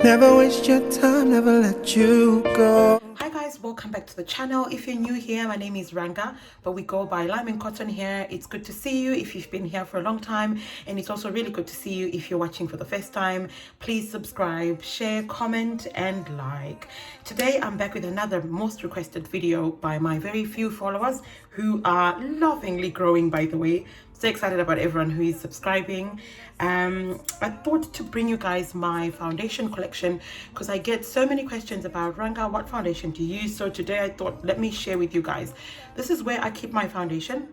Never waste your time, never let you go. Hi guys, welcome back to the channel. If you're new here, my name is Ranga, but we go by Lime and Cotton here. It's good to see you if you've been here for a long time, and it's also really good to see you if you're watching for the first time. Please subscribe, share, comment and like. Today I'm back with another most requested video by my very few followers who are lovingly growing, by the way. So excited about everyone who is subscribing. I thought to bring you guys my foundation collection because I get so many questions about, Ranga, what foundation to use. So today I thought, let me share with you guys. This is where I keep my foundation,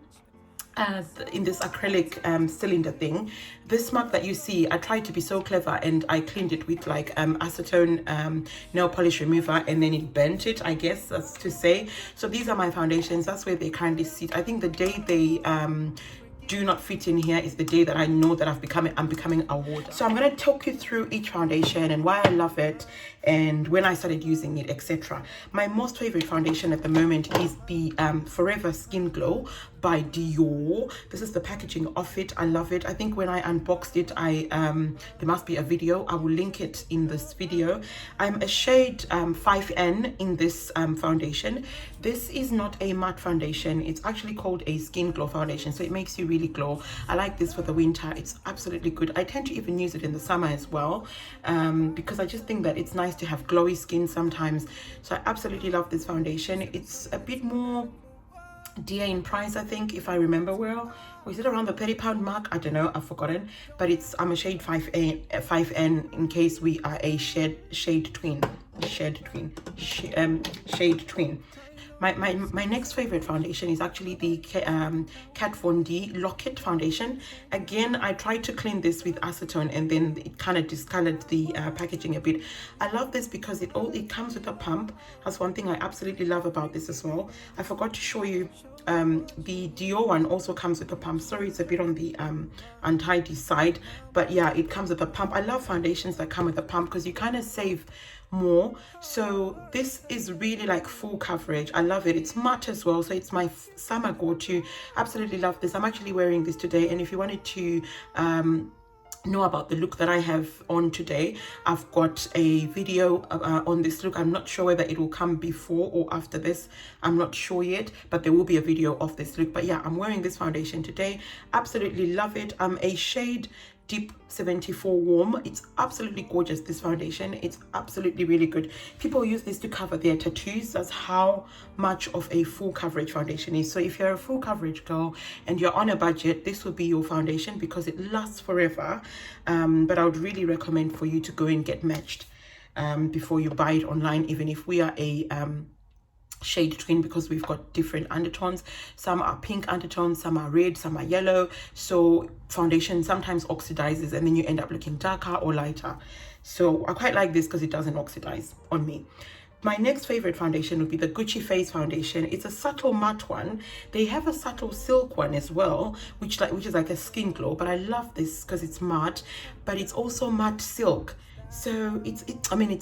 in this acrylic cylinder thing. This mug that you see, I tried to be so clever and I cleaned it with like acetone nail polish remover, and then it bent it, I guess that's to say. So these are my foundations. That's where they currently sit. I think the day they do not fit in here is the day that I know that I'm becoming a hoarder. So I'm going to talk you through each foundation and why I love it and when I started using it, etc. My most favorite foundation at the moment is the Forever Skin Glow by Dior. This is the packaging of it. I love it. I think when I unboxed it, there must be a video. I will link it in this video. I'm a shade 5N in this foundation. This is not a matte foundation. It's actually called a skin glow foundation, so it makes you really glow. I like this for the winter. It's absolutely good. I tend to even use it in the summer as well, because I just think that it's nice to have glowy skin sometimes. So I absolutely love this foundation. It's a bit more dear in price, I think, if I remember well. Or is it around the £30 mark? I don't know, I've forgotten. But I'm a shade 5N in case we are a shade twin. My next favorite foundation is actually the Kat Von D Locket foundation. Again, I tried to clean this with acetone and then it kind of discolored the packaging a bit. I love this because it comes with a pump. That's one thing I absolutely love about this as well. I forgot to show you the Dior one also comes with a pump. Sorry, it's a bit on the untidy side, but yeah, it comes with a pump. I love foundations that come with a pump because you kind of save more. So this is really like full coverage. I love it. It's matte as well, so it's my summer go-to. Absolutely love this. I'm actually wearing this today, and if you wanted to know about the look that I have on today, I've got a video on this look. I'm not sure whether it will come before or after this. I'm not sure yet, but there will be a video of this look. But yeah, I'm wearing this foundation today. Absolutely love it. I'm a shade Deep 74 Warm. It's absolutely gorgeous, this foundation. It's absolutely really good. People use this to cover their tattoos. That's how much of a full coverage foundation is. So if you're a full coverage girl and you're on a budget, this will be your foundation because it lasts forever. But I would really recommend for you to go and get matched before you buy it online, even if we are a shade twin, because we've got different undertones. Some are pink undertones, some are red, some are yellow. So foundation sometimes oxidizes and then you end up looking darker or lighter. So I quite like this because it doesn't oxidize on me. My next favorite foundation would be the Gucci Face foundation. It's a subtle matte one. They have a subtle silk one as well, which is like a skin glow, but I love this because it's matte, but it's also matte silk. So it's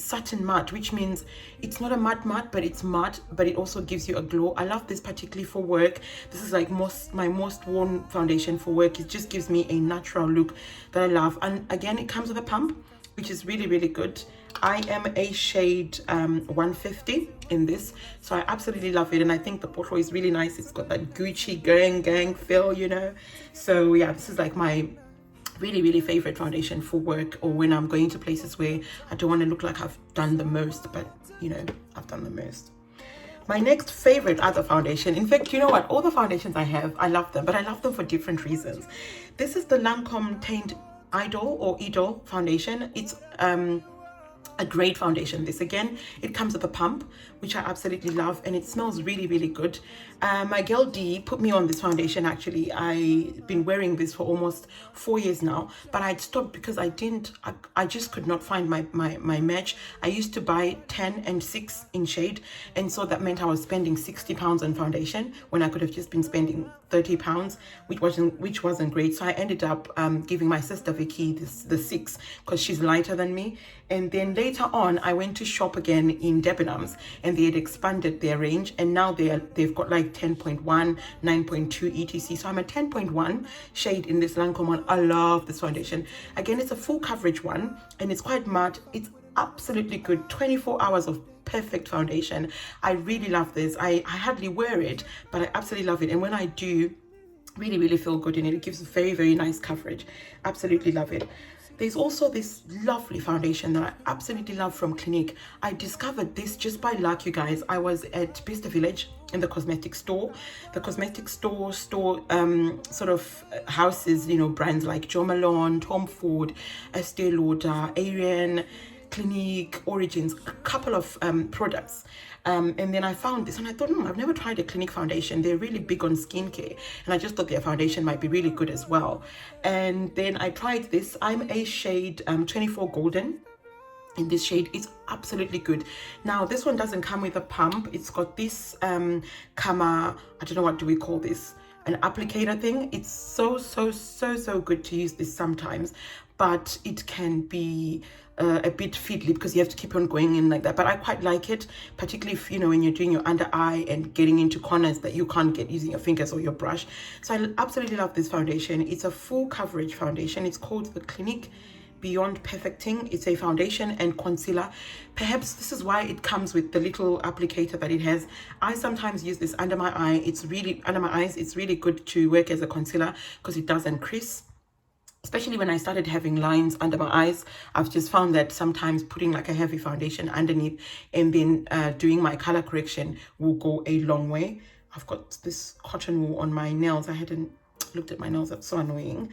satin matte, which means it's not a matte, but it's matte, but it also gives you a glow. I love this particularly for work. This is like my most worn foundation for work. It just gives me a natural look that I love. And again, it comes with a pump, which is really, really good. I am a shade 150 in this, so I absolutely love it. And I think the bottle is really nice. It's got that Gucci gang feel, you know. So yeah, this is like my really favorite foundation for work, or when I'm going to places where I don't want to look like I've done the most, but you know, I've done the most. My next favorite other foundation, in fact, you know what, all the foundations I have, I love them, but I love them for different reasons. This is the Lancome Taint Idol foundation. It's a great foundation. This again, it comes with a pump, which I absolutely love, and it smells really, really good. My girl D put me on this foundation. Actually, I've been wearing this for almost 4 years now, but I'd stopped because I just could not find my match. I used to buy 10 and 6 in shade, and so that meant I was spending £60 on foundation when I could have just been spending £30, which wasn't great. So I ended up giving my sister Vicky the 6 because she's lighter than me. And then later on, I went to shop again in Debenhams, and they had expanded their range, and now they've got like 10.1, 9.2 etc. So I'm a 10.1 shade in this Lancome one. I love this foundation. Again, it's a full coverage one, and it's quite matte. absolutely good. 24 hours of perfect foundation. I really love this. I hardly wear it, but I absolutely love it. And when I do, really feel good in it. It gives very nice coverage. Absolutely love it. There's also this lovely foundation that I absolutely love from Clinique. I discovered this just by luck, you guys. I was at Bista Village in the cosmetic store. The cosmetic store sort of houses, you know, brands like Jo Malone, Tom Ford, Estee Lauder, Ariane, Clinique, Origins, a couple of products. And then I found this and I thought, I've never tried a Clinique foundation. They're really big on skincare. And I just thought their foundation might be really good as well. And then I tried this. I'm a shade 24 Golden. In this shade, it's absolutely good. Now, this one doesn't come with a pump. It's got this I don't know, what do we call this? An applicator thing. It's so good to use this sometimes, but it can be a bit fiddly because you have to keep on going in like that. But I quite like it, particularly if, you know, when you're doing your under eye and getting into corners that you can't get using your fingers or your brush. So I absolutely love this foundation. It's a full coverage foundation. It's called the Clinique Beyond Perfecting. It's a foundation and concealer. Perhaps this is why it comes with the little applicator that it has. I sometimes use this under my eye. It's really under my eyes. It's really good to work as a concealer because it doesn't crease. Especially when I started having lines under my eyes, I've just found that sometimes putting like a heavy foundation underneath and then doing my color correction will go a long way. I've got this cotton wool on my nails. I hadn't looked at my nails. That's so annoying.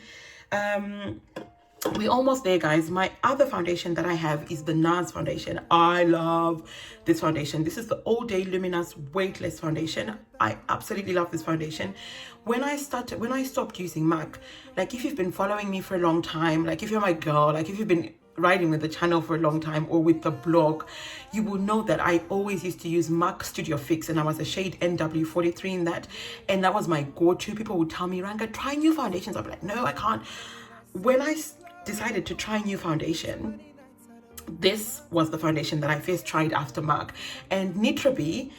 We're almost there, guys. My other foundation that I have is the NARS foundation. I love this foundation. This is the All Day Luminous Weightless Foundation. I absolutely love this foundation. When I stopped using MAC, like if you've been following me for a long time, like if you're my girl, like if you've been riding with the channel for a long time or with the blog, you will know that I always used to use MAC Studio Fix, and I was a shade NW43 in that, and that was my go-to. People would tell me, Ranga, try new foundations. I'd be like, no, I can't. When I decided to try new foundation, this was the foundation that I first tried after MAC. And Nitrabi,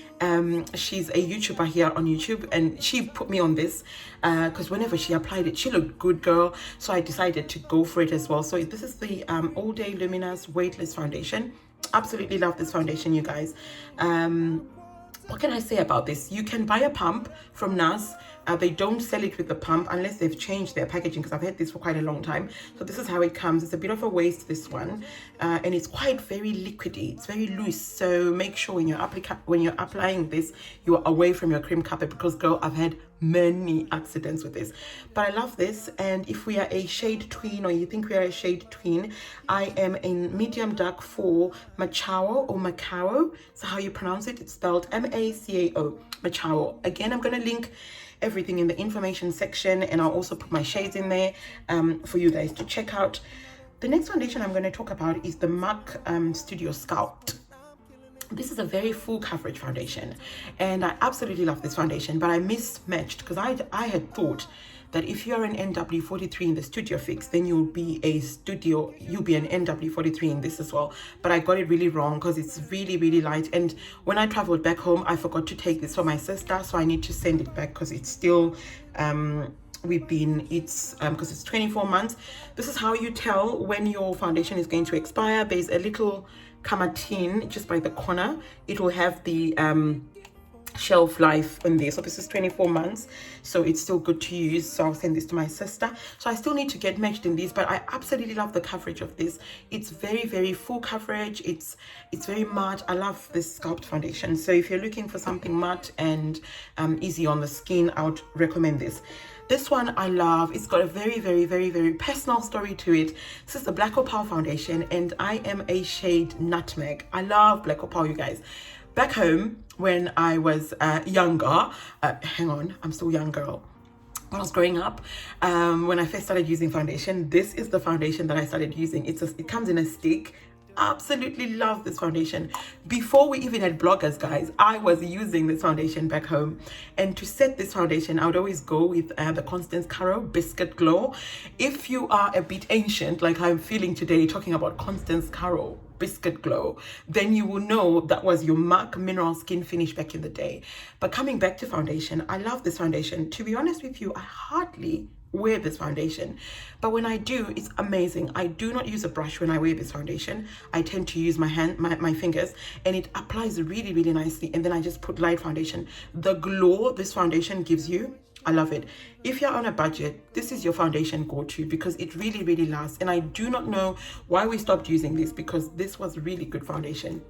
she's a YouTuber here on YouTube, and she put me on this because whenever she applied it, she looked good, girl. So I decided to go for it as well. So this is the All Day Luminous Weightless Foundation. Absolutely love this foundation, you guys. What can I say about this? You can buy a pump from NARS. They don't sell it with the pump unless they've changed their packaging, because I've had this for quite a long time. So this is how it comes. It's a bit of a waste, this one, and it's quite very liquidy. It's very loose. So make sure when you're applying this, you are away from your cream carpet, because girl, I've had many accidents with this. But I love this. And if we are a shade tween, or you think we are a shade tween, I am in medium dark for Macao or Macao. So how you pronounce it? It's spelled M-A-C-A-O, Macao. Again, I'm going to link everything in the information section, and I'll also put my shades in there for you guys to check out. The next foundation I'm going to talk about is the MAC Studio Sculpt. This is a very full coverage foundation, and I absolutely love this foundation, but I mismatched because I had thought that if you're an NW43 in the Studio Fix, then you'll be an NW43 in this as well. But I got it really wrong because it's really light. And when I traveled back home, I forgot to take this for my sister, so I need to send it back because it's still because it's 24 months. This is how you tell when your foundation is going to expire. There's a little tin just by the corner. It will have the shelf life in there. So this is 24 months, so it's still good to use. So I'll send this to my sister. So I still need to get matched in these, but I absolutely love the coverage of this. It's very full coverage. It's very matte. I love this Sculpt foundation. So if you're looking for something matte and easy on the skin, I would recommend this. This one I love. It's got a very personal story to it. This is the Black Opal foundation, and I am a shade Nutmeg. I love Black Opal, you guys. Back home, when I was younger, I'm still young, girl. When I was growing up, when I first started using foundation, this is the foundation that I started using. It comes in a stick. Absolutely love this foundation. Before we even had bloggers, guys, I was using this foundation back home. And to set this foundation, I would always go with the Constance Caro Biscuit Glow. If you are a bit ancient, like I'm feeling today, talking about Constance Caro, biscuit glow, then you will know that was your MAC Mineral Skin Finish back in the day. But coming back to foundation, I love this foundation. To be honest with you, I hardly wear this foundation, but when I do, it's amazing. I do not use a brush when I wear this foundation. I tend to use my fingers, and it applies really, really nicely. And then I just put light foundation. The glow this foundation gives you, I love it. If you're on a budget, this is your foundation go-to, because it really, really lasts. And I do not know why we stopped using this, because this was really good foundation.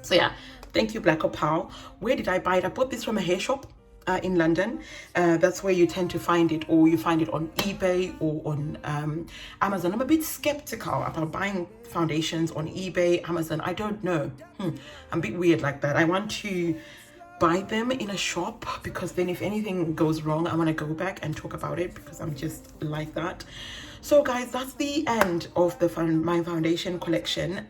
So yeah, thank you, Black Opal. Where did I buy it? I bought this from a hair shop in London. That's where you tend to find it, or you find it on eBay or on Amazon. I'm a bit skeptical about buying foundations on eBay, Amazon. I don't know. I'm a bit weird like that. I want to buy them in a shop, because then if anything goes wrong, I want to go back and talk about it, because I'm just like that. So guys, that's the end of my foundation collection.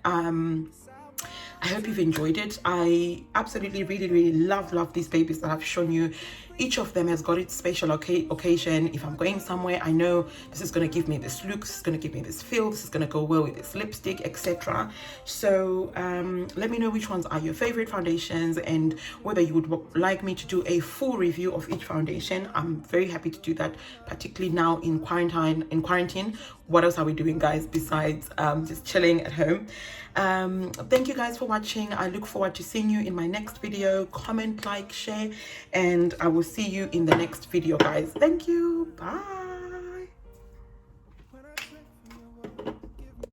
I hope you've enjoyed it. I absolutely really, really love these babies that I've shown you. Each of them has got its special occasion. If I'm going somewhere, I know this is going to give me this look, this is going to give me this feel, this is going to go well with this lipstick, etc. So let me know which ones are your favorite foundations, and whether you would like me to do a full review of each foundation. I'm very happy to do that, particularly now in quarantine. What else are we doing, guys, besides just chilling at home? Thank you guys for watching. I look forward to seeing you in my next video. Comment, like, share, and I will see you in the next video, guys. Thank you. Bye.